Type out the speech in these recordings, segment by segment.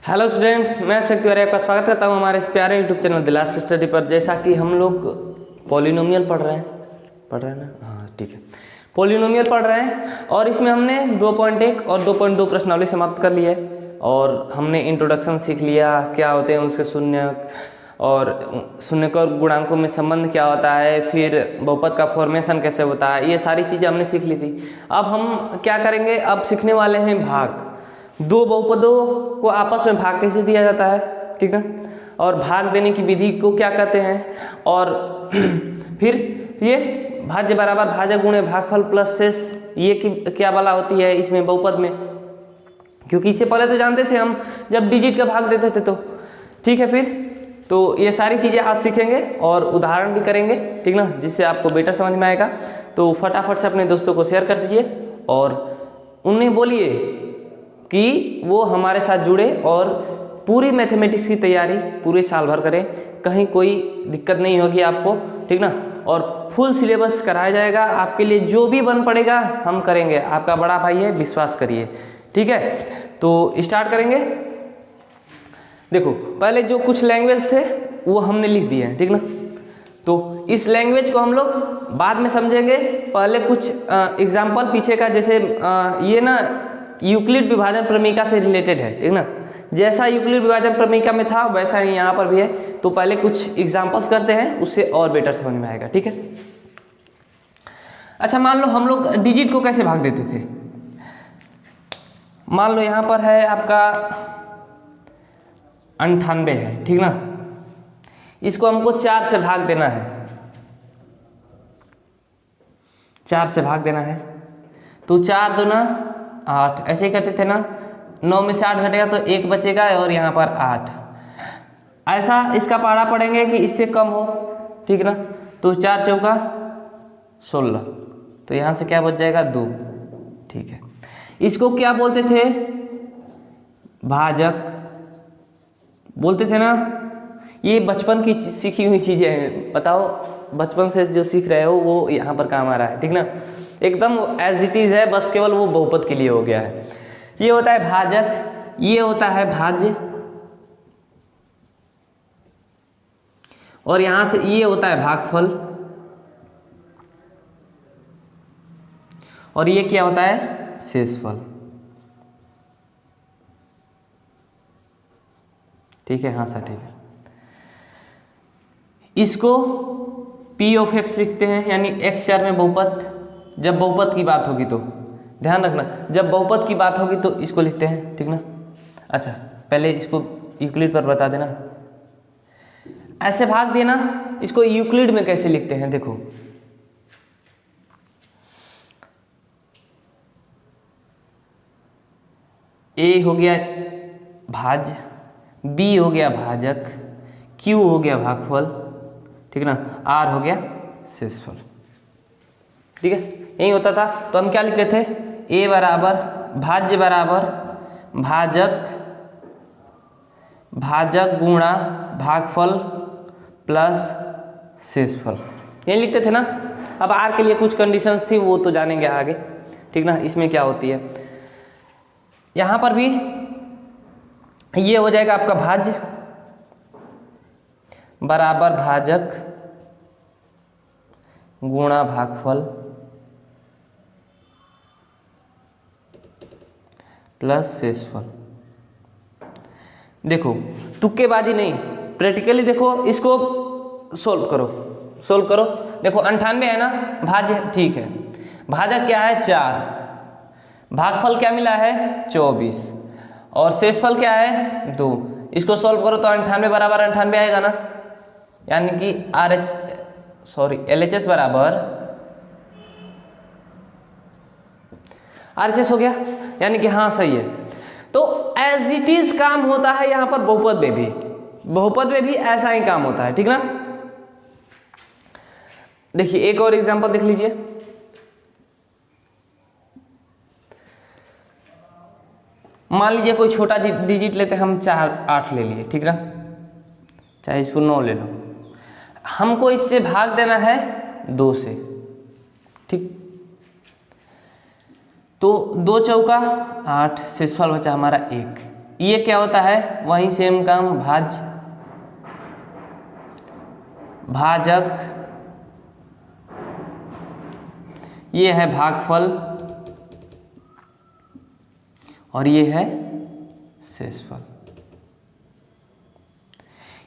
Hello students, मैं अक्षय तिवारी आपका स्वागत करता हूं हमारे इस प्यारे YouTube channel the last study पर। जैसा कि हम लोग पॉलिनोमियल पढ़ रहे हैं ना, हाँ ठीक है, पॉलिनोमियल पढ़ रहे हैं और इसमें हमने 2.1 और 2.2 प्रश्नावली समाप्त कर ली है और हमने इंट्रोडक्शन सीख लिया, क्या होते हैं उसके शून्य और शून्य और गुणांकों में संबंध क्या होता है, फिर बहुपद का फॉर्मेशन कैसे होता है, ये सारी चीज़ें हमने सीख ली थी। अब हम क्या करेंगे, अब सीखने वाले हैं भाग। दो बहुपदों को आपस में भाग कैसे दिया जाता है, ठीक ना, और भाग देने की विधि को क्या कहते हैं, और फिर ये भाज्य बराबर भाजक गुणे भागफल प्लस शेष, ये क्या बला होती है इसमें बहुपद में, क्योंकि इससे पहले तो जानते थे हम जब डिजिट का भाग देते थे तो, ठीक है। फिर तो ये सारी चीज़ें आज सीखेंगे और उदाहरण भी करेंगे, ठीक ना, जिससे आपको बेटर समझ में आएगा। तो फटाफट से अपने दोस्तों को शेयर कर दीजिए और उन्हें बोलिए कि वो हमारे साथ जुड़े और पूरी मैथमेटिक्स की तैयारी पूरे साल भर करें, कहीं कोई दिक्कत नहीं होगी आपको, ठीक ना, और फुल सिलेबस कराया जाएगा आपके लिए, जो भी बन पड़ेगा हम करेंगे, आपका बड़ा भाई है, विश्वास करिए, ठीक है। तो स्टार्ट करेंगे। देखो पहले जो कुछ लैंग्वेज थे वो हमने लिख दिए हैं, ठीक ना, तो इस लैंग्वेज को हम लोग बाद में समझेंगे। पहले कुछ एग्जाम्पल पीछे का, जैसे ये ना यूक्लिड विभाजन प्रमेयिका से रिलेटेड है, ठीक ना, जैसा यूक्लिड विभाजन प्रमेयिका में था वैसा ही यहाँ पर भी है। तो पहले कुछ एग्जाम्पल्स करते हैं, उससे और बेटर समझ में आएगा, ठीक है। अच्छा, मान लो हम लोग डिजिट को कैसे भाग देते थे। मान लो यहाँ पर है आपका 98 है, ठीक ना, इसको हमको 4 से भाग देना है, 4 से भाग देना है, तो 4 दूना 8, ऐसे ही करते थे ना, 9 में से 8 घटेगा तो 1 बचेगा और यहाँ पर 8, ऐसा इसका पहाड़ा पड़ेंगे कि इससे कम हो, ठीक ना, तो 4 चौका 16, तो यहाँ से क्या बच जाएगा 2, ठीक है। इसको क्या बोलते थे, भाजक बोलते थे ना। ये बचपन की सीखी हुई चीज़ें हैं, बताओ बचपन से जो सीख रहे हो वो यहाँ पर काम आ रहा है, ठीक ना, एकदम एज इट इज है, बस केवल वो बहुपद के लिए हो गया है। ये होता है भाजक, ये होता है भाज्य, और यहां से ये होता है भागफल, और ये क्या होता है शेषफल, ठीक है, हाँ सर ठीक है। इसको P ऑफ X लिखते हैं, यानी x4 में बहुपद। जब बहुपद की बात होगी तो ध्यान रखना, जब बहुपद की बात होगी तो इसको लिखते हैं, ठीक ना। अच्छा, पहले इसको यूक्लिड पर बता देना, ऐसे भाग देना। इसको यूक्लिड में कैसे लिखते हैं, देखो A हो गया भाज्य, B हो गया भाजक, Q हो गया भागफल, ठीक ना, R हो गया शेषफल, ठीक है, यही होता था। तो हम क्या लिखते थे, A बराबर भाज्य बराबर भाजक गुणा भागफल प्लस शेषफल, यही लिखते थे ना। अब R के लिए कुछ कंडीशंस थी, वो तो जानेंगे आगे, ठीक ना। इसमें क्या होती है, यहाँ पर भी ये हो जाएगा आपका भाज्य बराबर भाजक गुणा भागफल प्लस शेषफल। देखो तुक्केबाजी नहीं, प्रैक्टिकली देखो, इसको सोल्व करो। देखो 98 है ना, भाज्य ठीक है, भाजक क्या है 4, भागफल क्या मिला है 24, और शेषफल क्या है 2। इसको सोल्व करो तो 98 बराबर 98 आएगा ना, यानी कि LHS बराबर RHS हो गया, यानी कि हाँ सही है। तो एज इट इज काम होता है यहाँ पर बहुपद में भी ऐसा ही काम होता है, ठीक ना। देखिए एक और एग्जांपल देख लीजिए। मान लीजिए कोई छोटा डिजिट लेते हैं हम, 4 8 ले लिए, ठीक ना, चाहे इसको 9 ले लो, हमको इससे भाग देना है 2 से, ठीक। तो 2 चौका 8, शेषफल बचा हमारा 1, ये क्या होता है, वही सेम काम, भाजक, ये है भागफल और ये है शेषफल।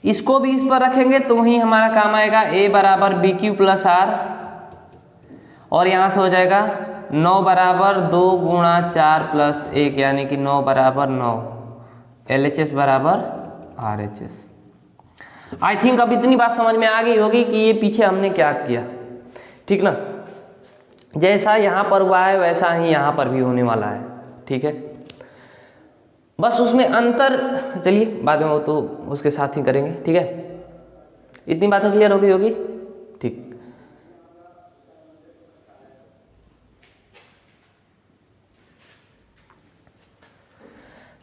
इसको भी इस पर रखेंगे तो वही हमारा काम आएगा, a बराबर बी क्यू प्लस आर, और यहाँ से हो जाएगा 9 बराबर 2 गुणा 4 प्लस 1 यानी कि 9 बराबर 9, LHS बराबर RHS। आई थिंक अब इतनी बात समझ में आ गई होगी कि ये पीछे हमने क्या किया, ठीक ना। जैसा यहाँ पर हुआ है वैसा ही यहाँ पर भी होने वाला है, ठीक है। बस उसमें अंतर, चलिए बाद में वो तो उसके साथ ही करेंगे, ठीक है। इतनी बातें क्लियर हो गई होगी, ठीक।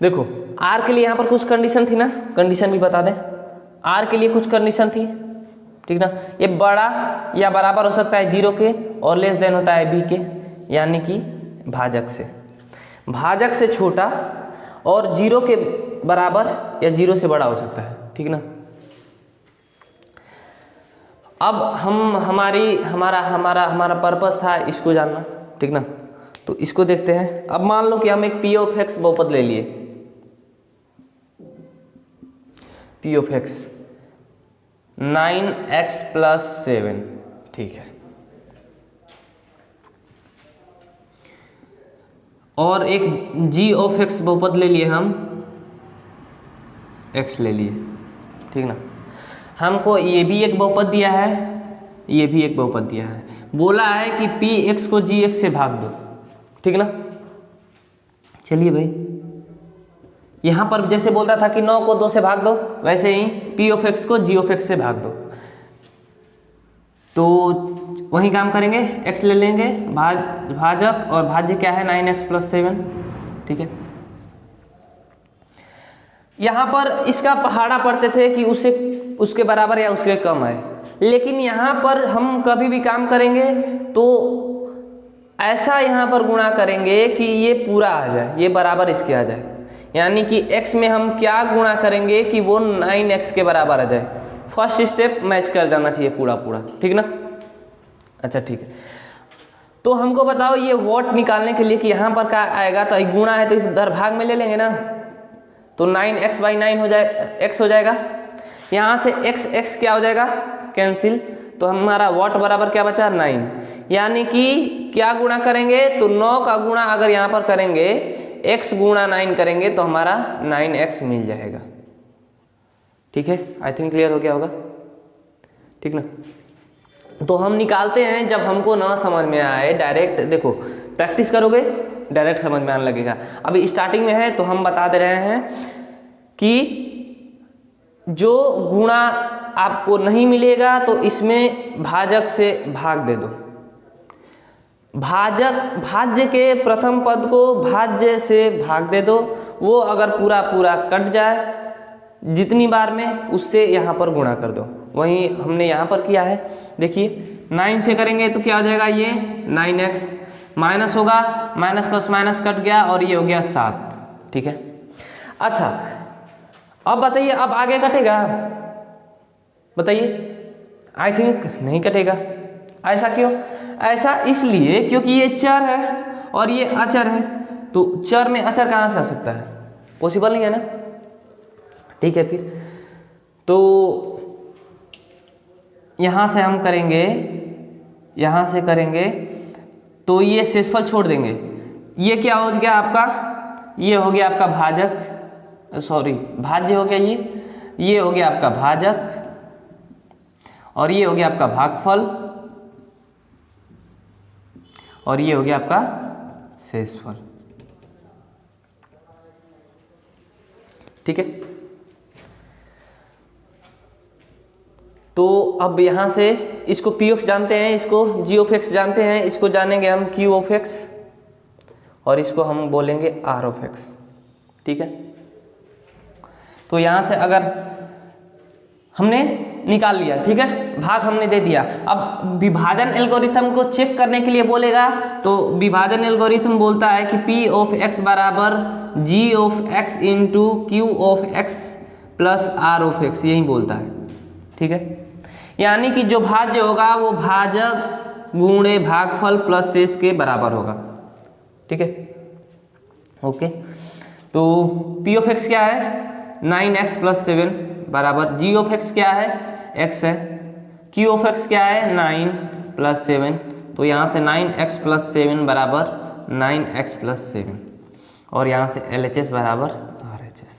देखो आर के लिए यहाँ पर कुछ कंडीशन थी ना, कंडीशन भी बता दें। आर के लिए कुछ कंडीशन थी, ठीक ना। ये बड़ा या बराबर हो सकता है 0 के और लेस देन होता है b के, यानी कि भाजक से छोटा और 0 के बराबर या 0 से बड़ा हो सकता है, ठीक ना। अब हमारा पर्पस था इसको जानना, ठीक ना। तो इसको देखते हैं। अब मान लो कि हम एक p ऑफ x बहुपद ले लिए, p of x 9x plus 7, ठीक है। और एक g ऑफ x बहुपद ले लिए हम, x ले लिए, ठीक ना। हमको ये भी एक बहुपद दिया है, ये भी एक बहुपद दिया है, बोला है कि px को gx से भाग दो, ठीक ना। चलिए भाई, यहाँ पर जैसे बोलता था कि 9 को 2 से भाग दो, वैसे ही p ऑफ x को g ऑफ x से भाग दो। तो वही काम करेंगे, x ले लेंगे भाजक, और भाज्य क्या है 9x प्लस 7, ठीक है। यहाँ पर इसका पहाड़ा पढ़ते थे कि उसके बराबर या उसके कम है, लेकिन यहाँ पर हम कभी भी काम करेंगे तो ऐसा यहाँ पर गुणा करेंगे कि ये पूरा आ जाए, ये बराबर इसके आ जाए, यानी कि x में हम क्या गुणा करेंगे कि वो 9x के बराबर आ जाए। फर्स्ट स्टेप मैच कर जाना चाहिए पूरा, ठीक ना। अच्छा ठीक है, तो हमको बताओ ये वॉट निकालने के लिए कि यहाँ पर क्या आएगा, तो गुणा है तो इस दर भाग में ले लेंगे ना, तो 9x बाई 9 हो जाए, x हो जाएगा। यहाँ से x क्या हो जाएगा, कैंसिल, तो हमारा वॉट बराबर क्या बचा 9, यानी कि क्या गुणा करेंगे, तो 9 का गुणा अगर यहाँ पर करेंगे, x गुणा 9 करेंगे तो हमारा 9x मिल जाएगा, ठीक है। आई थिंक क्लियर हो गया होगा, ठीक ना। तो हम निकालते हैं जब हमको ना समझ में आए, डायरेक्ट देखो प्रैक्टिस करोगे डायरेक्ट समझ में आने लगेगा। अभी स्टार्टिंग में है तो हम बता दे रहे हैं कि जो गुणा आपको नहीं मिलेगा तो इसमें भाजक से भाग दे दो। भाज्य के प्रथम पद को भाज्य से भाग दे दो, वो अगर पूरा कट जाए जितनी बार में, उससे यहाँ पर गुणा कर दो। वही हमने यहाँ पर किया है, देखिए 9 से करेंगे तो क्या हो जाएगा, ये 9x माइनस होगा, माइनस प्लस माइनस कट गया और ये हो गया 7, ठीक है। अच्छा अब बताइए, अब आगे कटेगा, बताइए। आई थिंक नहीं कटेगा। ऐसा क्यों? ऐसा इसलिए क्योंकि ये चर है और ये अचर है, तो चर में अचर कहाँ से आ सकता है, पॉसिबल नहीं है ना, ठीक है। फिर तो यहाँ से हम करेंगे, यहाँ से करेंगे तो ये शेषफल छोड़ देंगे। ये क्या हो गया आपका, ये हो गया आपका भाजक, सॉरी भाज्य हो गया, ये हो गया आपका भाजक और ये हो गया आपका भागफल और ये हो गया आपका शेषफल, ठीक है। तो अब यहाँ से इसको p ऑफ x जानते हैं, इसको g ऑफ x जानते हैं, इसको जानेंगे हम q ऑफ x और इसको हम बोलेंगे r ऑफ x, ठीक है। तो यहाँ से अगर हमने निकाल लिया, ठीक है, भाग हमने दे दिया। अब विभाजन एल्गोरिथम को चेक करने के लिए बोलेगा, तो विभाजन एल्गोरिथम बोलता है कि p ऑफ x बराबर G of X into Q of X plus R of X, यही बोलता है। ठीक है, यानी कि जो भाज्य होगा वो भाजक गुणे भागफल प्लस शेष के बराबर होगा। ठीक है, ओके। तो पी ऑफ एक्स क्या है 9x प्लस 7 बराबर जी ऑफ एक्स क्या है x है, क्यू ऑफ एक्स क्या है 9 प्लस 7, तो यहाँ से 9x प्लस 7 बराबर 9x प्लस 7 और यहाँ से LHS बराबर RHS।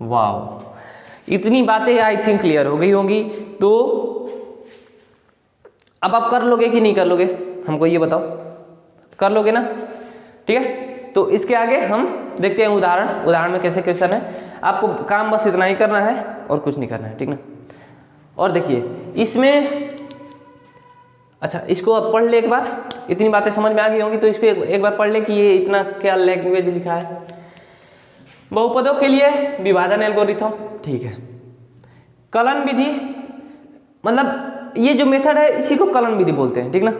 वाह, इतनी बातें आई थिंक क्लियर हो गई होंगी। तो अब आप कर लोगे कि नहीं कर लोगे, हमको ये बताओ, कर लोगे ना? ठीक है, तो इसके आगे हम देखते हैं उदाहरण में कैसे क्वेश्चन है। आपको काम बस इतना ही करना है और कुछ नहीं करना है, ठीक ना? और देखिए इसमें, अच्छा इसको अब पढ़ ले एक बार, इतनी बातें समझ में आ गई होंगी तो इसको एक बार पढ़ ले कि ये इतना क्या लैंग्वेज लिखा है। बहुपदों के लिए विभाजन एल्गोरिथम, ठीक है। कलन विधि, मतलब ये जो मेथड है इसी को कलन विधि बोलते हैं, ठीक ना?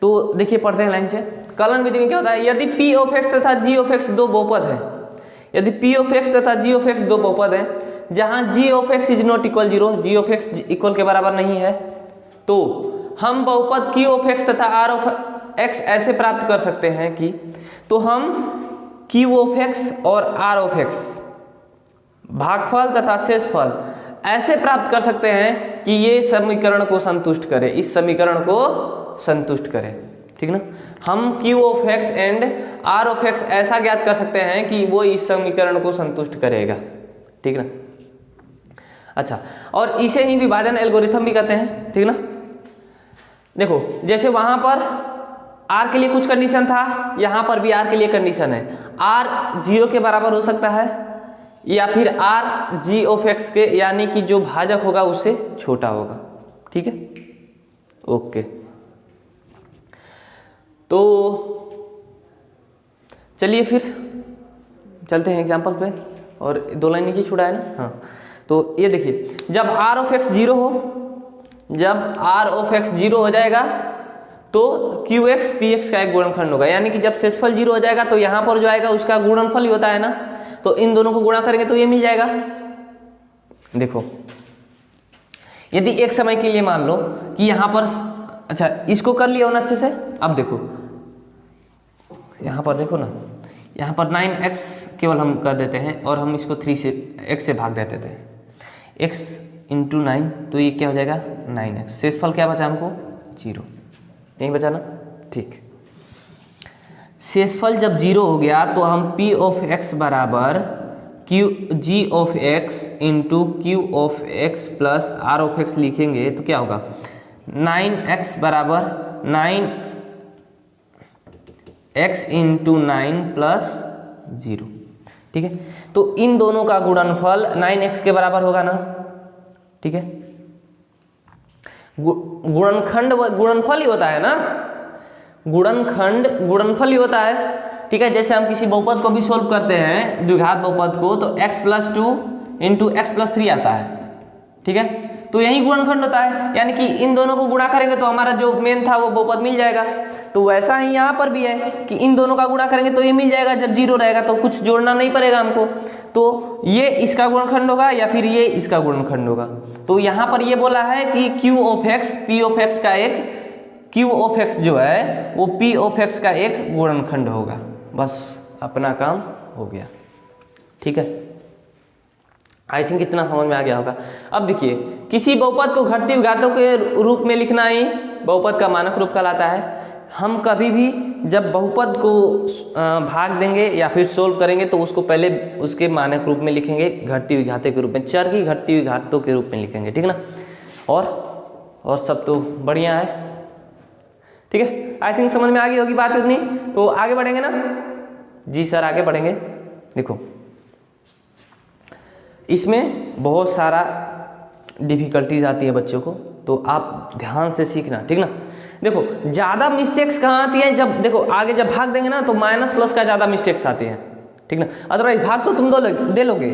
तो देखिए पढ़ते हैं लाइन से। कलन विधि में क्या होता है, यदि P ऑफ x तथा G ऑफ x दो बहुपद है, यदि P ऑफ x तथा G ऑफ x दो बहुपद है जहां G of x is not equal 0, G of x equal के बराबर नहीं है, तो हम बहुपद Q ऑफ x तथा R ऑफ x ऐसे प्राप्त कर सकते हैं कि, तो हम Q ऑफ x और R ऑफ x भागफल तथा शेषफल ऐसे प्राप्त कर सकते हैं कि ये समीकरण को संतुष्ट करे, इस समीकरण को संतुष्ट करे, ठीक ना? हम Q of x and R of x ऐसा ज्ञात कर सकते हैं कि वो इस समीकरण को संतुष्ट करेगा, ठीक ना? अच्छा, और इसे ही विभाजन एल्गोरिथम भी कहते हैं, ठीक ना? देखो जैसे वहां पर R के लिए कुछ कंडीशन था, यहाँ पर भी R के लिए कंडीशन है। R 0 के बराबर हो सकता है या फिर R G ऑफ x के यानी कि जो भाजक होगा उससे छोटा होगा, ठीक है? ओके, तो चलिए फिर चलते हैं एग्जाम्पल पे, और 2 लाइन नीचे छुड़ा है ना? हाँ, तो ये देखिए, जब R ऑफ x 0 हो, जब R ऑफ x 0 हो जाएगा तो QX PX का एक गुणनखंड होगा, यानी कि जब शेषफल 0 हो जाएगा तो यहाँ पर जो आएगा उसका गुणनफल ही होता है ना, तो इन दोनों को गुणा करेंगे तो ये मिल जाएगा। देखो यदि एक समय के लिए मान लो कि यहाँ पर, अच्छा इसको कर लिया हो ना अच्छे से, अब देखो यहाँ पर देखो ना, यहाँ पर 9x केवल हम कर देते हैं और हम इसको 3 से x से भाग देते थे, x इंटू 9, तो ये क्या हो जाएगा 9x। शेषफल क्या बचा हमको 0, नहीं बचा ना? ठीक, शेषफल जब 0 हो गया तो हम P ऑफ x बराबर G of x into Q of x plus R of x लिखेंगे तो क्या होगा 9x बराबर 9x इंटू 9 प्लस 0, ठीक है? तो इन दोनों का गुणनफल 9x के बराबर होगा ना, ठीक है? गुणनखंड गुणनफल ही होता है ना, गुणनखंड गुणनफल ही होता है, ठीक है? जैसे हम किसी बहुपद को भी सोल्व करते हैं, द्विघात बहुपद को, तो x plus 2 into x plus 3 आता है, ठीक है? तो यही गुणनखंड होता है, यानी कि इन दोनों को गुणा करेंगे तो हमारा जो मेन था वो बहुपद मिल जाएगा। तो वैसा ही यहाँ पर भी है कि इन दोनों का गुणा करेंगे तो ये मिल जाएगा, जब 0 रहेगा तो कुछ जोड़ना नहीं पड़ेगा हमको, तो ये इसका गुणनखंड होगा या फिर ये इसका गुणनखंड होगा। तो यहाँ पर ये बोला है कि Q of x P of x का एक, Q ऑफ x जो है वो P ऑफ x का एक गुणनखंड होगा, बस अपना काम हो गया, ठीक है? आई थिंक इतना समझ में आ गया होगा। अब देखिए, किसी बहुपद को घटती विघातों के रूप में लिखना ही बहुपद का मानक रूप कहलाता है। हम कभी भी जब बहुपद को भाग देंगे या फिर सोल्व करेंगे तो उसको पहले उसके मानक रूप में लिखेंगे, घटती विघातों के रूप में, चर की घटती विघातों के रूप में लिखेंगे, ठीक ना? और सब तो बढ़िया है, ठीक है? आई थिंक समझ में आ गई होगी बात इतनी। तो आगे बढ़ेंगे ना? जी सर आगे बढ़ेंगे। देखो इसमें बहुत सारा डिफिकल्टीज आती है बच्चों को, तो आप ध्यान से सीखना, ठीक ना? देखो ज़्यादा मिस्टेक्स कहाँ आती है, जब देखो आगे जब भाग देंगे ना तो माइनस प्लस का ज़्यादा मिस्टेक्स आती है, ठीक ना? अदरवाइज भाग तो तुम दे लोगे,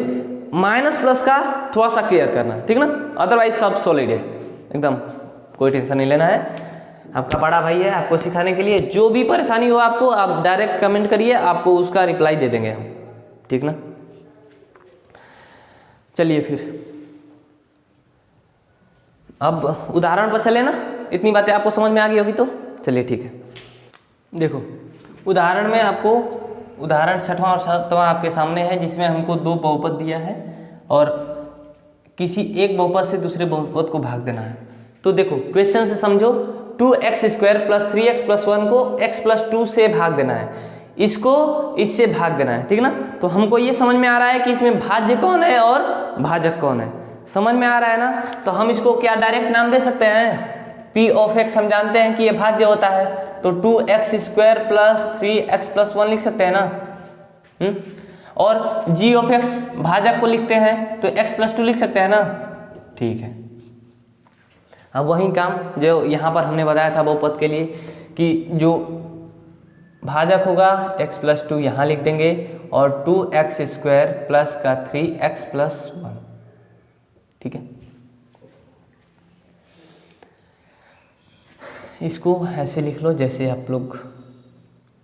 माइनस प्लस का थोड़ा सा केयर करना, ठीक ना? अदरवाइज सब सॉलिड है एकदम, कोई टेंशन नहीं लेना है। आपका बड़ा भाई है आपको सिखाने के लिए। जो भी परेशानी हो आपको, आप डायरेक्ट कमेंट करिए, आपको उसका रिप्लाई दे देंगे हम, ठीक ना। चलिए फिर अब उदाहरण पर चले ना, इतनी बातें आपको समझ में आ गई होगी तो चलिए ठीक है। देखो उदाहरण में आपको उदाहरण 6वां और 7वां आपके सामने है, जिसमें हमको 2 बहुपद दिया है और किसी एक बहुपद से दूसरे बहुपद को भाग देना है। तो देखो क्वेश्चन से समझो, 2x² + 3x + 1 को x + 2 से भाग देना है, इसको इससे भाग देना है, ठीक ना। तो हमको ये समझ में आ रहा है कि इसमें भाज्य कौन है और भाजक कौन है, समझ में आ रहा है ना। तो हम इसको क्या डायरेक्ट नाम दे सकते हैं, p(x) हम जानते हैं कि ये भाज्य होता है, तो 2x² + 3x + 1 लिख सकते हैं ना। और g(x) भाजक को लिखते हैं तो x + 2 लिख सकते हैं ना, ठीक है। अब वही काम जो यहाँ पर हमने बताया था बहुपद के लिए, कि जो भाजक होगा x + 2 यहाँ लिख देंगे और 2x² प्लस का 3x + 1, ठीक है। इसको ऐसे लिख लो जैसे आप लोग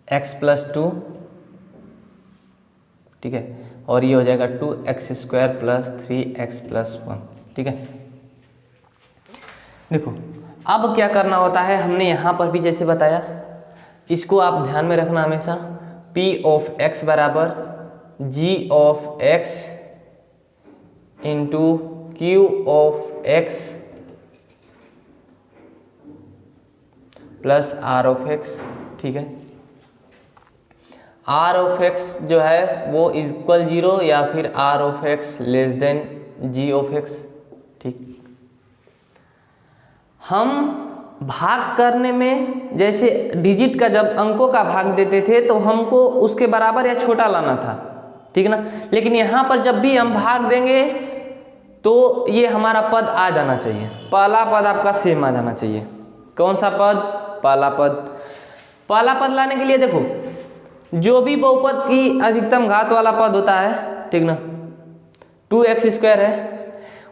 x + 2, ठीक है, और ये हो जाएगा 2x² + 3x + 1, ठीक है। देखो अब क्या करना होता है, हमने यहाँ पर भी जैसे बताया, इसको आप ध्यान में रखना हमेशा, p(x) बराबर g(x) × q(x) प्लस r(x), ठीक है। r(x) जो है वो इक्वल 0 या फिर r(x) < g(x), ठीक। हम भाग करने में जैसे डिजिट का जब अंकों का भाग देते थे तो हमको उसके बराबर या छोटा लाना था, ठीक ना। लेकिन यहाँ पर जब भी हम भाग देंगे तो ये हमारा पद आ जाना चाहिए, पहला पद आपका सेम आ जाना चाहिए। कौन सा पद, पहला पद। पहला पद लाने के लिए देखो, जो भी बहुपद की अधिकतम घात वाला पद होता है, ठीक ना, 2x² है,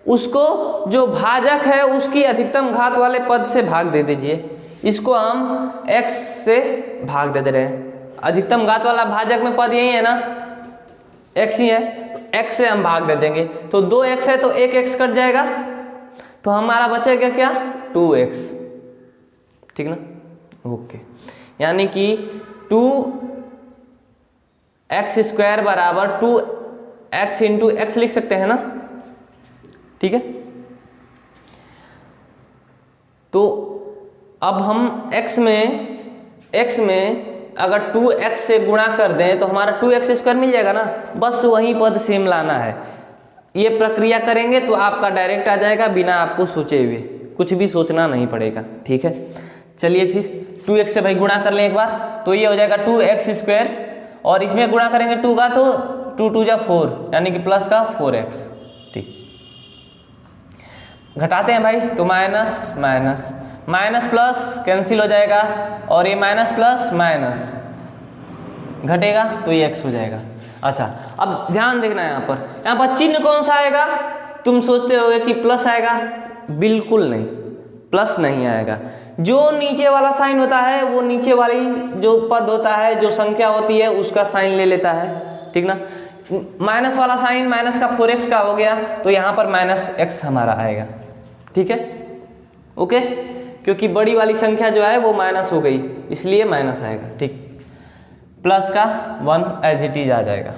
उसको जो भाजक है उसकी अधिकतम घात वाले पद से भाग दे दीजिए। इसको हम x से भाग दे रहे हैं, अधिकतम घात वाला भाजक में पद यही है ना, x ही है, तो x से हम भाग दे देंगे। तो 2x है तो 1x कट जाएगा, तो हमारा बचेगा क्या, 2x, ठीक ना, ओके। यानी कि 2x² बराबर 2x × x लिख सकते हैं ना, ठीक है। तो अब हम x में अगर 2x से गुणा कर दें तो हमारा 2x² मिल जाएगा ना, बस वही पद सेम लाना है। ये प्रक्रिया करेंगे तो आपका डायरेक्ट आ जाएगा, बिना आपको सोचे हुए, कुछ भी सोचना नहीं पड़ेगा, ठीक है। चलिए फिर 2x से भाई गुणा कर लें एक बार, तो ये हो जाएगा 2x² और इसमें गुणा करेंगे 2 का तो 2 × 2 = 4, यानी कि प्लस का 4x, ठीक। घटाते हैं भाई तो minus minus minus plus cancel हो जाएगा और ये माइनस प्लस माइनस घटेगा तो ये x हो जाएगा। अच्छा अब ध्यान देखना है, यहाँ पर चिन्ह कौन सा आएगा। तुम सोचते होगे कि प्लस आएगा, बिल्कुल नहीं, प्लस नहीं आएगा। जो नीचे वाला साइन होता है वो नीचे वाली जो पद होता है, जो संख्या होती है उसका साइन ले लेता है, ठीक ना। माइनस वाला साइन माइनस का 4x का हो गया तो यहाँ पर -x हमारा आएगा, ठीक है, ओके। क्योंकि बड़ी वाली संख्या जो है वो माइनस हो गई इसलिए माइनस आएगा, ठीक। प्लस का 1 एज इट इज आ जाएगा।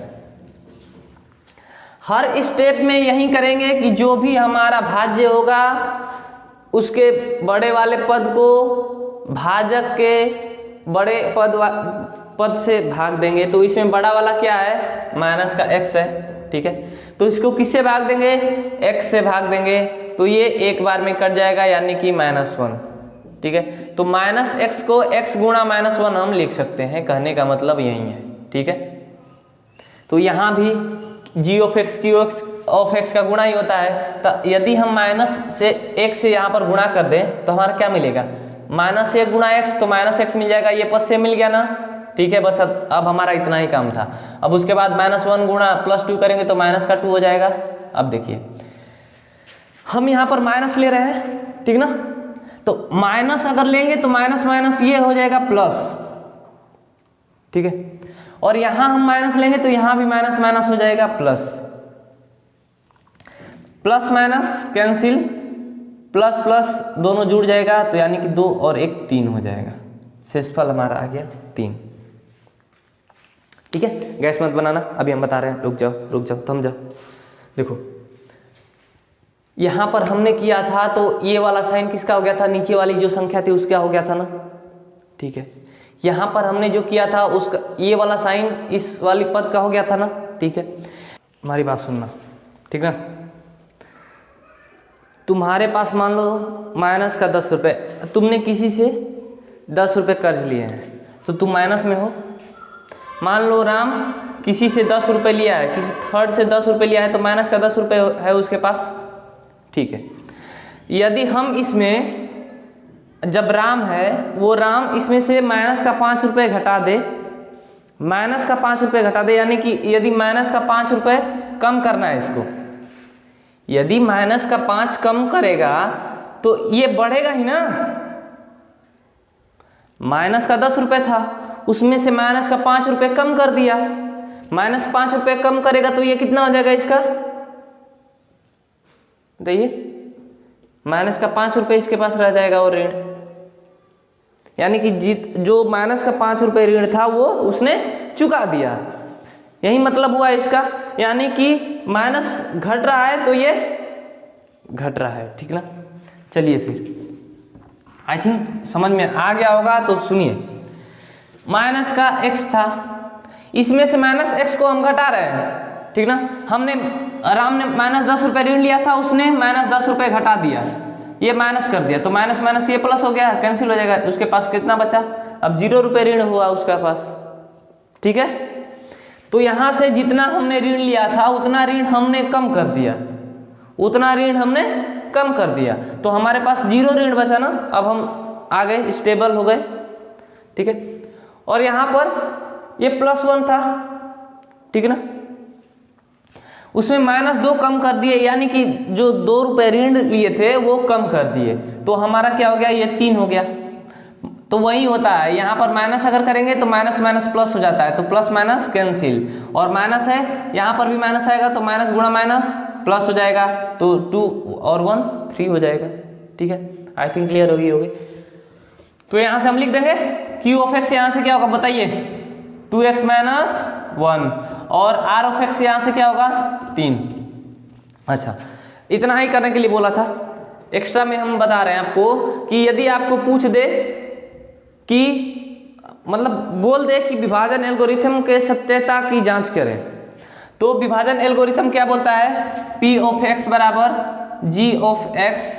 हर स्टेप में यही करेंगे कि जो भी हमारा भाज्य होगा उसके बड़े वाले पद को भाजक के बड़े पद से भाग देंगे। तो इसमें बड़ा वाला क्या है, माइनस का x है, ठीक है। तो इसको किससे भाग देंगे, x से भाग देंगे, तो ये एक बार में कट जाएगा यानी कि -1, ठीक है। तो -x को x गुणा -1 हम लिख सकते हैं, कहने का मतलब यही है, ठीक है। तो यहाँ भी g(x) q(x) का गुणा ही होता है। तो यदि हम -1 से यहाँ पर गुणा कर दें तो हमारा क्या मिलेगा, -1 गुणा x, तो -x मिल जाएगा, ये पद से मिल गया ना, ठीक है। बस अब हमारा इतना ही काम था। अब उसके बाद -1 गुणा +2 करेंगे तो माइनस का 2 हो जाएगा। अब देखिए हम यहाँ पर माइनस ले रहे हैं, ठीक ना, तो माइनस अगर लेंगे तो माइनस माइनस ये हो जाएगा प्लस, ठीक है। और यहां हम माइनस लेंगे तो यहां भी माइनस माइनस हो जाएगा plus, plus minus cancel, plus plus दोनों जुड़ जाएगा, तो यानी कि 2 और 1 3 हो जाएगा। शेषफल हमारा आ गया 3, ठीक है। गैस मत बनाना, अभी हम बता रहे हैं, रुक जाओ थम जाओ। देखो यहां पर हमने किया था तो ये वाला साइन किसका हो गया था, नीचे वाली जो संख्या थी उसका हो गया था ना, ठीक है। यहां पर हमने जो किया था उसका ये वाला साइन इस वाली पद का हो गया था ना, ठीक है। हमारी बात सुनना, ठीक ना। तुम्हारे पास मान लो माइनस का 10 रुपये, तुमने किसी से 10 रुपये कर्ज लिए हैं तो तुम माइनस में हो। मान लो राम किसी से 10 रुपये लिया है, किसी थर्ड से 10 रुपये लिया है तो माइनस का 10 रुपये है उसके पास, ठीक है। यदि हम इसमें, जब राम है वो राम इसमें से माइनस का 5 रुपये घटा दे, माइनस का 5 रुपये घटा दे, यानी कि यदि माइनस का 5 रुपये कम करना है इसको, यदि माइनस का 5 कम करेगा तो ये बढ़ेगा ही ना। माइनस का 10 रुपये था, उसमें से माइनस का 5 रुपये कम कर दिया, माइनस 5 रुपये कम करेगा तो ये कितना हो जाएगा इसका, बताइए। माइनस का 5 रुपये इसके पास रह जाएगा और ऋण, यानी कि जो माइनस का 5 रुपये ऋण था वो उसने चुका दिया, यही मतलब हुआ इसका। यानी कि माइनस घट रहा है तो ये घट रहा है, ठीक ना। चलिए फिर आई थिंक समझ में आ गया होगा, तो सुनिए। माइनस का x था, इसमें से माइनस x को हम घटा रहे हैं, ठीक ना। हमने राम ने माइनस 10 रुपये ऋण लिया था, उसने माइनस 10 रुपये घटा दिया, ये माइनस कर दिया, तो माइनस माइनस ये प्लस हो गया, कैंसिल हो जाएगा। उसके पास कितना बचा, अब 0 रुपये ऋण हुआ उसका पास, ठीक है। तो यहां से जितना हमने ऋण लिया था उतना ऋण हमने कम कर दिया, उतना ऋण हमने कम कर दिया, तो हमारे पास 0 ऋण बचा ना। अब हम आ गए, स्टेबल हो गए, ठीक है। और यहां पर ये +1 था, ठीक ना, उसमें -2 कम कर दिए, यानी कि जो 2 रुपये ऋण लिए थे वो कम कर दिए, तो हमारा क्या हो गया, ये 3 हो गया। तो वही होता है, यहाँ पर माइनस अगर करेंगे तो माइनस माइनस प्लस हो जाता है, तो प्लस माइनस कैंसिल, और माइनस है यहाँ पर भी माइनस आएगा तो माइनस गुणा माइनस प्लस हो जाएगा, तो 2 और 1 3 हो जाएगा, ठीक है। आई थिंक क्लियर होगी। तो यहाँ से हम लिख देंगे q ऑफ x, यहाँ से क्या होगा बताइए, 2x माइनस 1, और r ऑफ x यहाँ से क्या होगा 3। अच्छा, इतना ही करने के लिए बोला था, एक्स्ट्रा में हम बता रहे हैं आपको कि यदि आपको पूछ दे कि मतलब बोल दे कि विभाजन एल्गोरिथम के सत्यता की जांच करें, तो विभाजन एल्गोरिथम क्या बोलता है, p ऑफ x बराबर g of x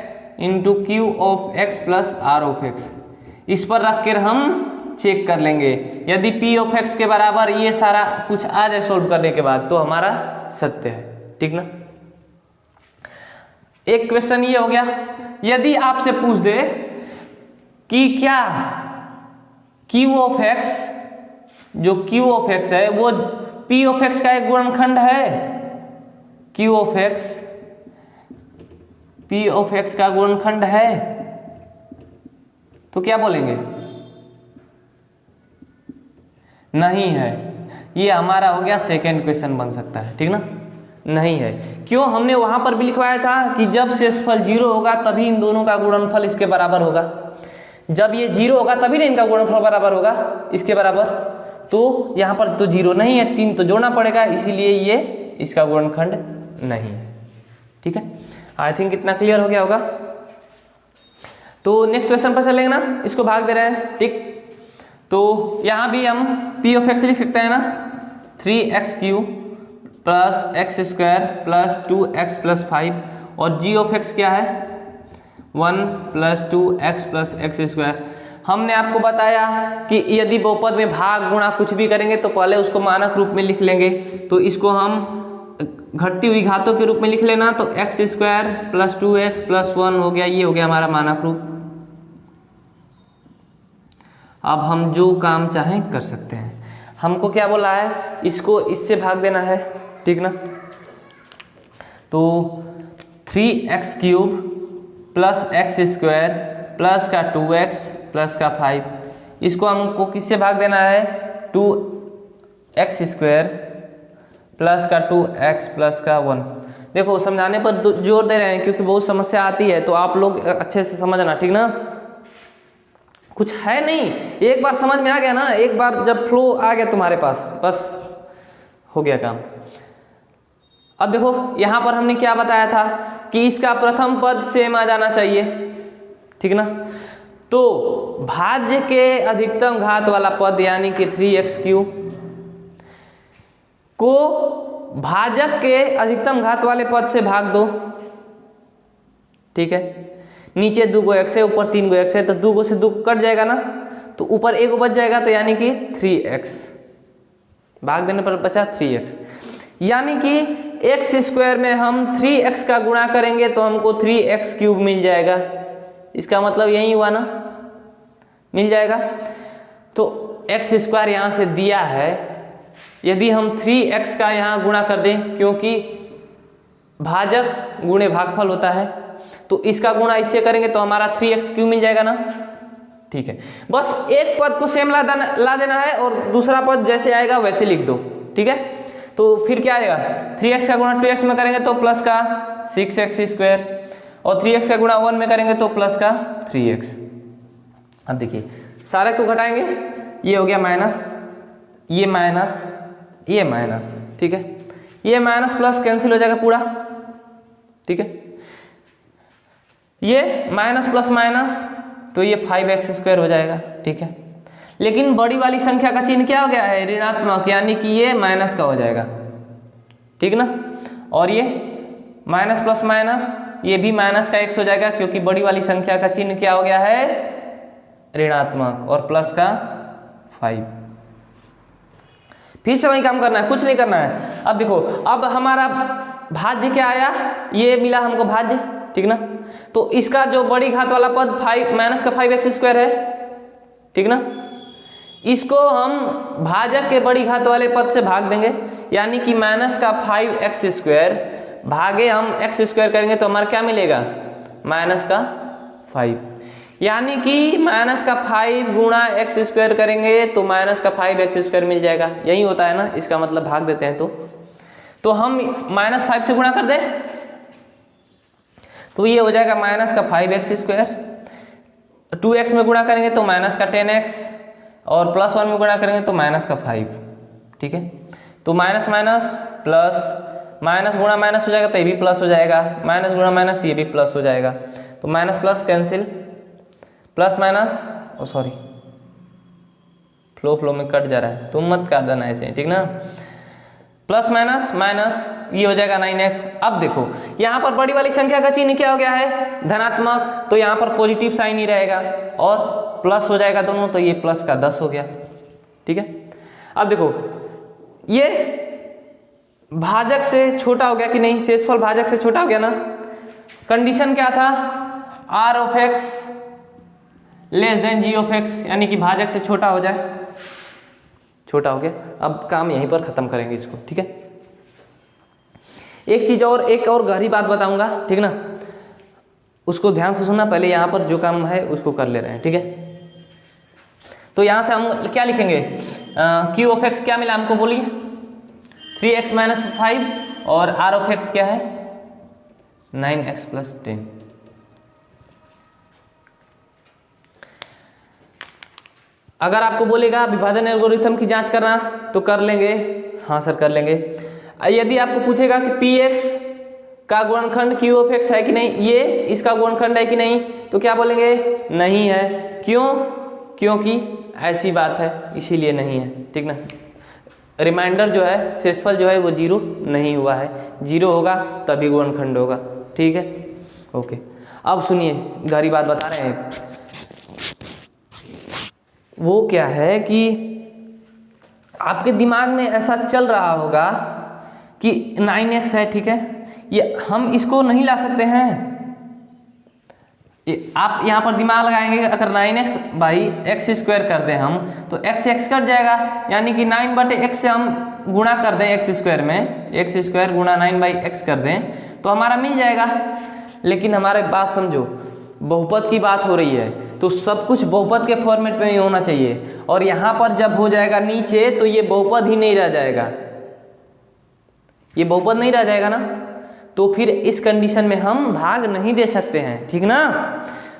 into q of x plus r of x। इस पर रख कर हम चेक कर लेंगे, यदि p ऑफ x के बराबर ये सारा कुछ आ जाए सोल्व करने के बाद तो हमारा सत्य है, ठीक ना। एक क्वेश्चन ये हो गया। यदि आपसे पूछ दे कि क्या q ऑफ x, जो q ऑफ x है वो p ऑफ x का एक गुणनखंड है, q of x p of x का गुणनखंड है, तो क्या बोलेंगे, नहीं है। ये हमारा हो गया सेकेंड क्वेश्चन बन सकता है, ठीक ना, नहीं है। क्यों, हमने वहां पर भी लिखवाया था कि जब शेषफल 0 होगा तभी इन दोनों का गुणनफल इसके बराबर होगा, जब ये 0 होगा तभी ना इनका गुणनफल बराबर होगा इसके बराबर, तो यहाँ पर तो 0 नहीं है, 3 तो जोड़ना पड़ेगा, इसीलिए ये इसका गुणनखंड नहीं है, ठीक है। आई थिंक इतना क्लियर हो गया होगा। तो नेक्स्ट क्वेश्चन पर चलेंगे ना, इसको भाग दे रहे हैं, ठीक। तो यहाँ भी हम p ऑफ x लिख सकते हैं ना, 3x³ plus x square plus 2x plus 5, और g ऑफ x क्या है 1 plus 2x plus x square. हमने आपको बताया कि यदि बहुपद में भाग गुणा कुछ भी करेंगे तो पहले उसको मानक रूप में लिख लेंगे, तो इसको हम घटती हुई घातों के रूप में लिख लेना, तो x square plus 2x plus 1 हो गया, ये हो गया हमारा मानक रूप। अब हम जो काम चाहें कर सकते हैं। हमको क्या बोला है, इसको इससे भाग देना है, ठीक ना। तो 3x³ plus x square plus का 2x प्लस का 5, इसको हमको किससे भाग देना है 2x² प्लस का 2x प्लस का 1। देखो समझाने पर जोर दे रहे हैं क्योंकि बहुत समस्या आती है, तो आप लोग अच्छे से समझना, ठीक ना। कुछ है नहीं, एक बार समझ में आ गया ना, एक बार जब फ्लो आ गया तुम्हारे पास, बस हो गया काम। अब देखो यहां पर हमने क्या बताया था कि इसका प्रथम पद सेम आ जाना चाहिए, ठीक ना। तो भाज्य के अधिकतम घात वाला पद यानी कि 3x³ को भाजक के अधिकतम घात वाले पद से भाग दो, ठीक है। नीचे 2 x है, ऊपर 3 x है, तो 2 से 2 कट जाएगा ना, तो ऊपर 1 बच जाएगा, तो यानी कि 3x, भाग देने पर बचा 3x। यानी कि x² में हम 3x का गुणा करेंगे तो हमको 3x³ मिल जाएगा। इसका मतलब यही हुआ ना, मिल जाएगा। तो x² यहाँ से दिया है, यदि हम 3x का यहाँ गुणा कर दें, क्योंकि भाजक गुणे भागफल होता है, तो इसका गुणा इससे करेंगे तो हमारा 3x³ मिल जाएगा ना, ठीक है। बस एक पद को सेम ला देना है और दूसरा पद जैसे आएगा वैसे लिख दो, ठीक है। तो फिर क्या आएगा, 3x का गुणा 2x में करेंगे तो प्लस का 6x² और 3x का गुणा 1 में करेंगे तो प्लस का 3x। अब देखिए सारे को घटाएंगे, ये हो गया माइनस, ये माइनस, ये माइनस, ठीक है। ये माइनस प्लस कैंसिल हो जाएगा पूरा, ठीक है। ये माइनस प्लस माइनस, तो ये 5x² हो जाएगा, ठीक है। लेकिन बड़ी वाली संख्या का चिन्ह क्या हो गया है, ऋणात्मक, यानी कि ये माइनस का हो जाएगा, ठीक ना। और ये माइनस प्लस माइनस, ये भी माइनस का x हो जाएगा, क्योंकि बड़ी वाली संख्या का चिन्ह क्या हो गया है, ऋणात्मक, और प्लस का 5। फिर से वही काम करना है, कुछ नहीं करना है। अब देखो, अब हमारा भाज्य क्या आया, ये मिला हमको भाज्य, ठीक ना। तो इसका जो बड़ी घात वाला पद 5 माइनस का 5x² है, ठीक ना। इसको हम भाजक के बड़ी घात वाले पद से भाग देंगे, यानी कि माइनस का 5x² भागे हम x² करेंगे तो हमारा क्या मिलेगा, माइनस का 5। यानी कि माइनस का 5 गुणा x² करेंगे तो माइनस का 5x² मिल जाएगा, यही होता है ना। इसका मतलब भाग देते हैं तो हम -5 से गुणा कर दे, तो ये हो जाएगा माइनस का 5x²। 2x में गुणा करेंगे तो माइनस का 10x, और प्लस 1 में गुणा करेंगे तो माइनस का 5, ठीक है। तो माइनस माइनस प्लस, माइनस गुणा माइनस हो जाएगा तो ये भी प्लस हो जाएगा, माइनस गुणा माइनस ये भी प्लस हो जाएगा, तो minus plus cancel, plus minus, oh sorry flow में कट जा रहा है, तुम मत काट देना ऐसे, ठीक ना। प्लस माइनस माइनस, ये हो जाएगा 9x। अब देखो यहाँ पर बड़ी वाली संख्या का चिन्ह क्या हो गया है, धनात्मक, तो यहाँ पर पॉजिटिव साइन ही रहेगा, और प्लस हो जाएगा दोनों, तो ये प्लस का 10 हो गया, ठीक है। अब देखो ये भाजक से छोटा हो गया कि नहीं, शेषफल भाजक से छोटा हो गया ना। कंडीशन क्या था, r(x) लेस देन g(x), यानी कि भाजक से छोटा हो जाए, छोटा हो गया। अब काम यहीं पर खत्म करेंगे इसको, ठीक है। एक चीज और, एक और गहरी बात बताऊंगा, ठीक ना, उसको ध्यान से सुनना। पहले यहाँ पर जो काम है उसको कर ले रहे हैं, ठीक है। तो यहाँ से हम क्या लिखेंगे, q(x) क्या मिला हमको बोलिए, 3x - 5, और r(x) क्या है, 9x + 10। अगर आपको बोलेगा विभाजन एल्गोरिथम की जांच करना तो कर लेंगे, हाँ सर कर लेंगे। यदि आपको पूछेगा कि px का गुणनखंड q(x) है कि नहीं, ये इसका गुणनखंड है कि नहीं, तो क्या बोलेंगे, नहीं है। क्यों, क्योंकि ऐसी बात है इसीलिए नहीं है, ठीक ना। रिमाइंडर जो है, शेषफल जो है वो 0 नहीं हुआ है, 0 होगा तभी गुणनखंड होगा, ठीक है। ओके, अब सुनिए गहरी बात बता रहे हैं। वो क्या है कि आपके दिमाग में ऐसा चल रहा होगा कि 9x है, ठीक है, ये हम इसको नहीं ला सकते हैं। आप यहाँ पर दिमाग लगाएंगे, अगर 9x/x² कर दें हम तो x कट जाएगा, यानी कि 9/x से हम गुणा कर दें x² में, x² × 9/x कर दें तो हमारा मिल जाएगा। लेकिन हमारे बात समझो, बहुपद की बात हो रही है तो सब कुछ बहुपद के फॉर्मेट में ही होना चाहिए। और यहाँ पर जब हो जाएगा नीचे तो ये बहुपद ही नहीं रह जाएगा, ये बहुपद नहीं रह जाएगा ना, तो फिर इस कंडीशन में हम भाग नहीं दे सकते हैं, ठीक ना।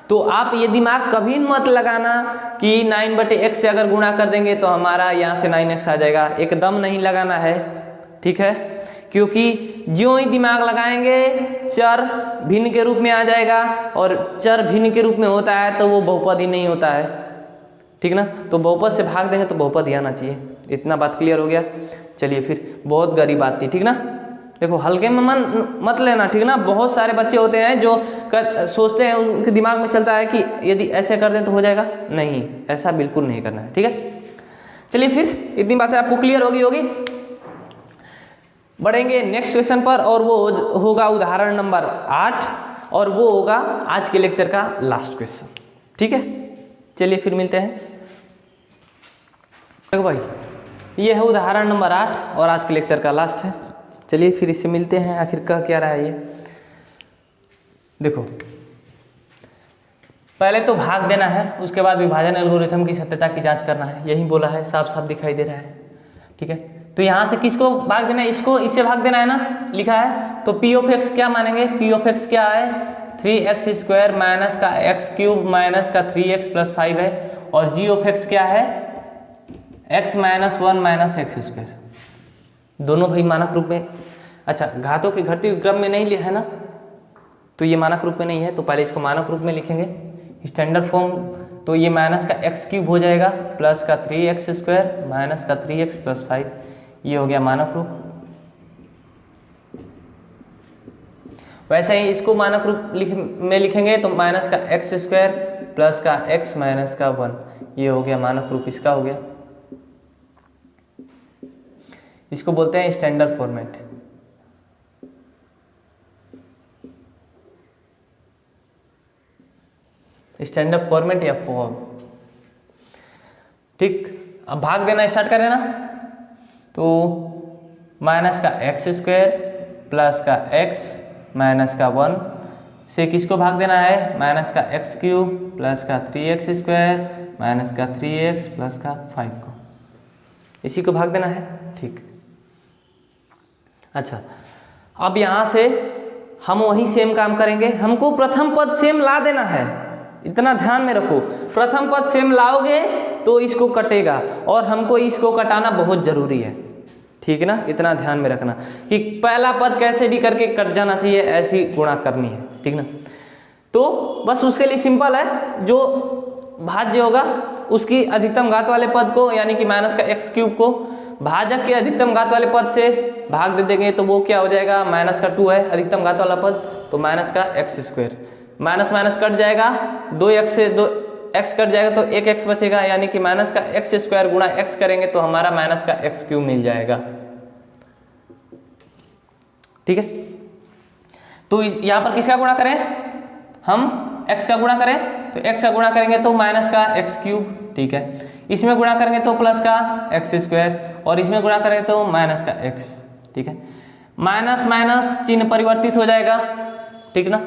तो आप ये दिमाग कभी मत लगाना कि 9/x से अगर गुणा कर देंगे तो हमारा यहाँ से 9x आ जाएगा, एकदम नहीं लगाना है, ठीक है। क्योंकि ज्यों ही दिमाग लगाएंगे चर भिन्न के रूप में आ जाएगा, और चर भिन्न के रूप में होता है तो वो बहुपद ही नहीं होता है, ठीक ना। तो बहुपद से भाग देंगे तो बहुपद ही आना चाहिए। इतना बात क्लियर हो गया। चलिए फिर, बहुत गरीब बात थी, ठीक ना। देखो हल्के में मन मत लेना, ठीक ना। बहुत सारे बच्चे होते हैं जो सोचते हैं, उनके दिमाग में चलता है कि यदि ऐसे कर दें तो हो जाएगा, नहीं, ऐसा बिल्कुल नहीं करना है, ठीक है। चलिए फिर, इतनी बातें आपको क्लियर होगी। बढ़ेंगे नेक्स्ट क्वेश्चन पर, और वो होगा उदाहरण नंबर 8, और वो होगा आज के लेक्चर का लास्ट क्वेश्चन, ठीक है। चलिए फिर मिलते हैं। देखो भाई, ये है उदाहरण नंबर 8 और आज के लेक्चर का लास्ट है। चलिए फिर इससे मिलते हैं, आखिर कह क्या रहा है ये। देखो पहले तो भाग देना है, उसके बाद विभाजन एल्गोरिथम की सत्यता की जांच करना है, यही बोला है, साफ साफ दिखाई दे रहा है, ठीक है। तो यहाँ से किसको भाग देना है, इसको इससे भाग देना है ना, लिखा है। तो पी ऑफ एक्स क्या मानेंगे, पी ऑफ एक्स क्या है, 3x² माइनस का x³ माइनस का 3x + 5 है। और जी ऑफ एक्स क्या है, x - 1 माइनस x²। दोनों भाई मानक रूप में, अच्छा घातों के घटती क्रम में नहीं लिया है ना, तो ये मानक रूप में नहीं है, तो पहले इसको मानक रूप में लिखेंगे, स्टैंडर्ड फॉर्म। तो ये माइनस का x³ हो जाएगा प्लस का 3x² माइनस का 3x + 5, ये हो गया मानक रूप। वैसे ही इसको मानक रूप में लिखेंगे तो माइनस का x² प्लस का x माइनस का 1, ये हो गया मानक रूप, इसका हो गया। इसको बोलते हैं स्टैंडर्ड फॉर्मेट। स्टैंडर्ड फॉर्मेट या फॉर्म, ठीक। अब भाग देना स्टार्ट करें ना, तो माइनस का x² प्लस का x माइनस का 1 से किसको भाग देना है, माइनस का x³ प्लस का 3x² माइनस का 3x प्लस का 5 को, इसी को भाग देना है, ठीक। अच्छा, अब यहाँ से हम वही सेम काम करेंगे, हमको प्रथम पद सेम ला देना है, इतना ध्यान में रखो। प्रथम पद सेम लाओगे तो इसको कटेगा, और हमको इसको कटाना बहुत जरूरी है, ठीक ना। इतना ध्यान में रखना कि पहला पद कैसे भी करके कट जाना चाहिए, ऐसी गुणा करनी है, ठीक ना। तो बस उसके लिए सिंपल है, जो भाज्य होगा उसकी अधिकतम घात वाले पद को, यानी कि माइनस का x³ को भाजक के अधिकतम घात वाले पद से भाग दे देंगे, तो वो क्या हो जाएगा, माइनस का 2 है अधिकतम घात वाला पद, तो माइनस का x², माइनस माइनस कट जाएगा, 2x से 2x कट जाएगा तो 1x बचेगा, यानी कि माइनस का x² गुणा x करेंगे तो हमारा माइनस का x³ मिल जाएगा, ठीक है। तो यहाँ पर किसका गुणा करें, हम x का गुणा करें, तो x का गुणा करेंगे तो माइनस का x³, ठीक है। इसमें गुणा करेंगे तो प्लस का x², और इसमें गुणा करेंगे तो माइनस का x, ठीक है। माइनस माइनस चिन्ह परिवर्तित हो जाएगा, ठीक ना।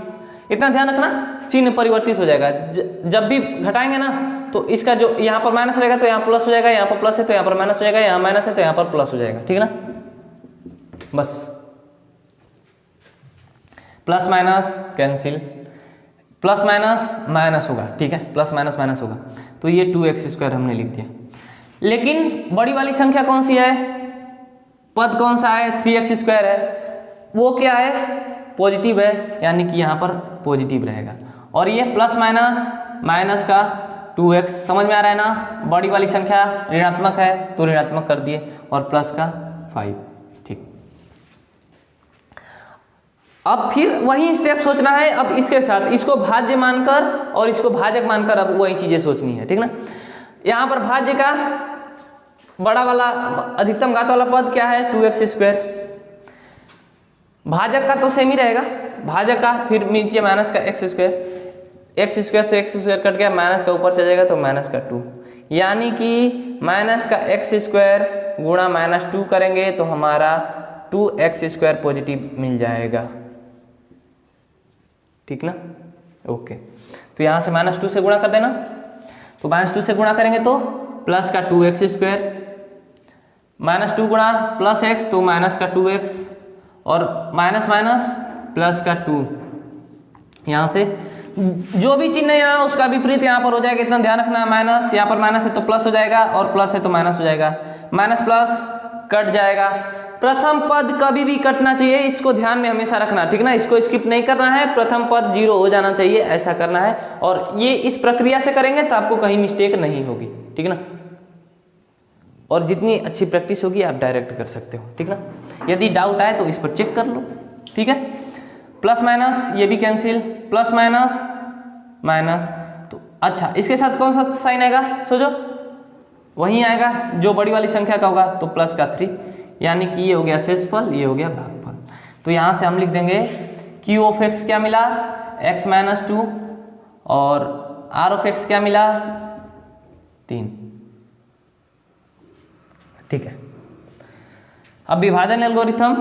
इतना ध्यान रखना, चिन्ह परिवर्तित हो जाएगा, जब भी घटाएंगे ना तो इसका जो यहाँ पर माइनस रहेगा तो यहाँ प्लस हो जाएगा, यहाँ पर प्लस है तो यहाँ पर माइनस हो जाएगा, यहाँ माइनस है तो यहाँ पर प्लस हो जाएगा, ठीक ना। बस plus minus cancel, plus minus minus होगा, ठीक है, प्लस माइनस माइनस होगा, तो ये 2x² हमने लिख दिया। लेकिन बड़ी वाली संख्या कौन सी है, पद कौन सा है, 3x² है, वो क्या है, पॉजिटिव है, यानी कि यहाँ पर पॉजिटिव रहेगा। और ये प्लस माइनस माइनस का 2x, समझ में आ रहा है ना, बड़ी वाली संख्या ऋणात्मक है तो ऋणात्मक कर दिए, और प्लस का 5, ठीक। अब फिर वही स्टेप सोचना है, अब इसके साथ इसको भाज्य मानकर और इसको भाजक मानकर अब वही चीजें सोचनी है, ठीक ना। यहाँ पर भाज्य का बड़ा वाला अधिकतम घात वाला पद क्या है, 2x², भाजक का तो सेम ही रहेगा, भाजक का फिर नीचे माइनस का x² से x² कट गया, माइनस का ऊपर चल जाएगा तो माइनस का 2, यानी कि माइनस का x² गुणा -2 करेंगे तो हमारा 2x² पॉजिटिव मिल जाएगा, ठीक ना। ओके, तो यहाँ से -2 से गुणा कर देना, तो -2 से गुणा करेंगे तो प्लस का 2x स्क्वायर, -2 गुणा प्लस x तो माइनस का 2x, और माइनस माइनस प्लस का 2, यहाँ से जो भी चिन्ह है यहाँ उसका विपरीत यहाँ पर हो जाएगा, इतना ध्यान रखना। माइनस, यहाँ पर माइनस है तो प्लस हो जाएगा, और प्लस है तो माइनस हो जाएगा, माइनस प्लस कट जाएगा। प्रथम पद कभी भी कटना चाहिए, इसको ध्यान में हमेशा रखना, ठीक ना, इसको स्किप नहीं करना है, प्रथम पद 0 हो जाना चाहिए, ऐसा करना है। और ये इस प्रक्रिया से करेंगे तो आपको कहीं मिस्टेक नहीं होगी, ठीक ना। और जितनी अच्छी प्रैक्टिस होगी आप डायरेक्ट कर सकते हो, ठीक ना। यदि डाउट आए तो इस पर चेक कर लो, ठीक है। प्लस माइनस ये भी कैंसिल, प्लस माइनस माइनस, तो अच्छा इसके साथ कौन सा साइन आएगा, सोचो, वही आएगा जो बड़ी वाली संख्या का होगा, तो प्लस का 3, यानी कि ये हो गया शेषफल, ये हो गया भागफल। तो यहाँ से हम लिख देंगे q ऑफ x क्या मिला, x - 2, और r ऑफ x क्या मिला, 3, ठीक है। अब विभाजन एल्गोरिथम,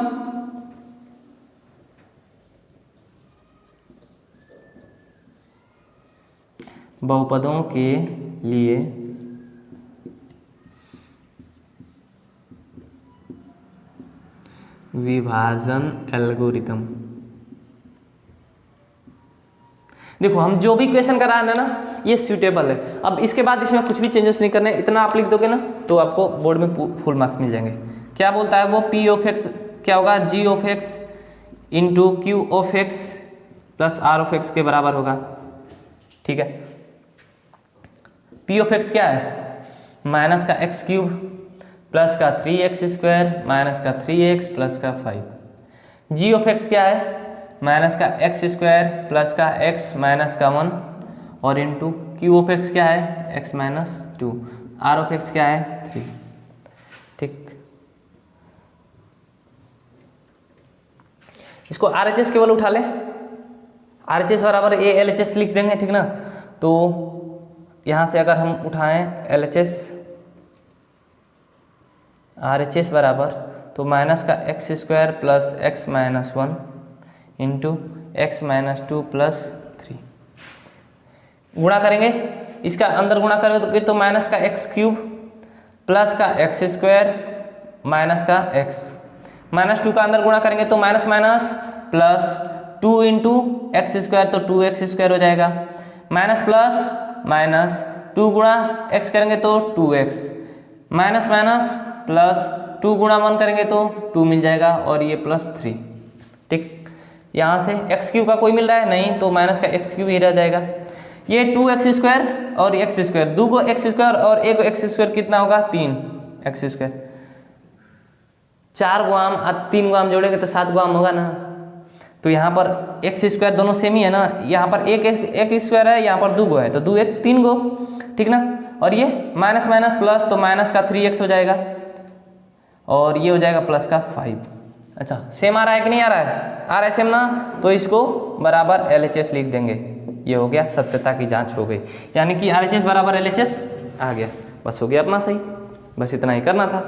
बहुपदों के लिए विभाजन एल्गोरिथम। देखो हम जो भी क्वेश्चन करा है ना ये सूटेबल है। अब इसके बाद इसमें कुछ भी चेंजेस नहीं करने, इतना आप लिख दोगे ना तो आपको बोर्ड में फुल मार्क्स मिल जाएंगे। क्या बोलता है वो, p ऑफ x क्या होगा, g of x into q of x plus r of x के बराबर होगा, ठीक है। p ऑफ x क्या है, माइनस का x क्यूब प्लस का 3x स्क्वायर माइनस का 3x प्लस का 5। g ऑफ x क्या है, माइनस का x स्क्वायर प्लस का x माइनस का 1, और इंटू q ऑफ x क्या है, x minus 2, r of x क्या है 3, ठीक। इसको RHS केवल उठा ले, RHS बराबर a LHS लिख देंगे, ठीक ना। तो यहाँ से अगर हम उठाएं LHS RHS बराबर, तो माइनस का x square plus x minus 1 into x minus 2 plus 3, गुणा करेंगे, इसका अंदर गुणा करेंगे तो माइनस का x क्यूब प्लस का x स्क्वायर माइनस का x, माइनस 2 का अंदर गुणा करेंगे तो minus minus plus 2 into x square, तो 2x स्क्वायर हो जाएगा, माइनस प्लस माइनस 2 गुणा x करेंगे तो 2x, माइनस माइनस प्लस 2 गुणा 1 करेंगे तो 2 मिल जाएगा, और ये प्लस 3, ठीक। यहाँ से एक्स क्यूब का कोई मिल रहा है नहीं, तो माइनस का एक्स क्यूब ही रह जाएगा। ये 2x स्क्वायर और एक्स स्क्वायर, 2 को एक्स स्क्वायर और 1 एक्स स्क्वायर कितना होगा, 3x स्क्वायर, 4 गुआम 3 गुआम जोड़ेंगे तो 7 गुआम होगा ना। तो यहाँ पर एक्स स्क्वायर दोनों सेम ही है ना, यहाँ पर एक स्क्वायर है, यहाँ पर 2 गो है, तो 2 1 3 गो, ठीक ना। और ये माइनस माइनस प्लस, तो माइनस का 3x हो जाएगा, और ये हो जाएगा प्लस का 5। अच्छा सेम आ रहा है कि नहीं आ रहा है, आ रहा है सेम ना, तो इसको बराबर LHS लिख देंगे। ये हो गया, सत्यता की जांच हो गई, यानी कि RHS बराबर LHS आ गया, बस हो गया अपना सही, बस इतना ही करना था।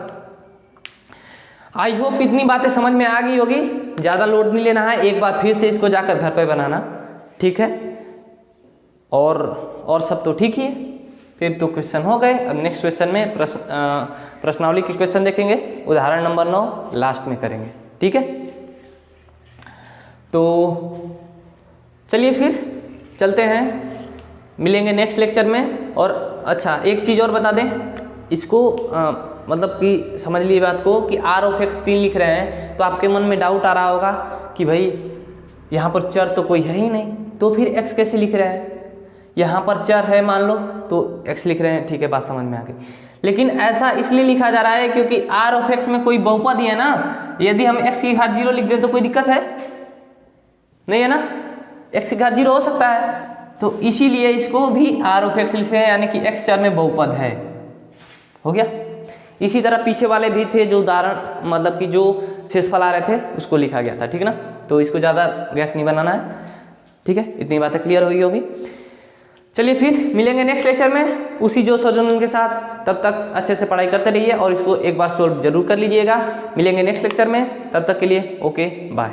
आई होप इतनी बातें समझ में आ गई होगी, ज़्यादा लोड नहीं लेना है, एक बार फिर से इसको जाकर घर पे बनाना, ठीक है। और सब तो ठीक ही है, फिर तो क्वेश्चन हो गए। अब नेक्स्ट क्वेश्चन में प्रश्नावली के क्वेश्चन देखेंगे, उदाहरण नंबर 9 लास्ट में करेंगे, ठीक है। तो चलिए फिर चलते हैं, मिलेंगे नेक्स्ट लेक्चर में। और अच्छा एक चीज़ और बता दें, इसको मतलब कि समझ लीजिए बात को कि r ऑफ x 3 लिख रहे हैं, तो आपके मन में डाउट आ रहा होगा कि भाई यहाँ पर चर तो कोई है ही नहीं, तो फिर x कैसे लिख रहे हैं, यहाँ पर चर है मान लो तो x लिख रहे हैं, ठीक है, बात समझ में आ गई। लेकिन ऐसा इसलिए लिखा जा रहा है क्योंकि r ऑफ x में कोई बहुपद ही है ना, यदि हम x की घात 0 लिख दें तो कोई दिक्कत है नहीं है ना, x की घात 0 हो सकता है, तो इसीलिए इसको भी r ऑफ x लिखे हैं, यानी कि x चर में बहुपद है, हो गया। इसी तरह पीछे वाले भी थे जो उदाहरण, मतलब कि जो शेषफल आ रहे थे उसको लिखा गया था, ठीक ना। तो इसको ज़्यादा गैस नहीं बनाना है, ठीक है, इतनी बातें क्लियर होगी। चलिए फिर मिलेंगे नेक्स्ट लेक्चर में उसी जो सजन के साथ, तब तक अच्छे से पढ़ाई करते रहिए और इसको एक बार सोल्व जरूर कर लीजिएगा। मिलेंगे नेक्स्ट लेक्चर में, तब तक के लिए ओके बाय।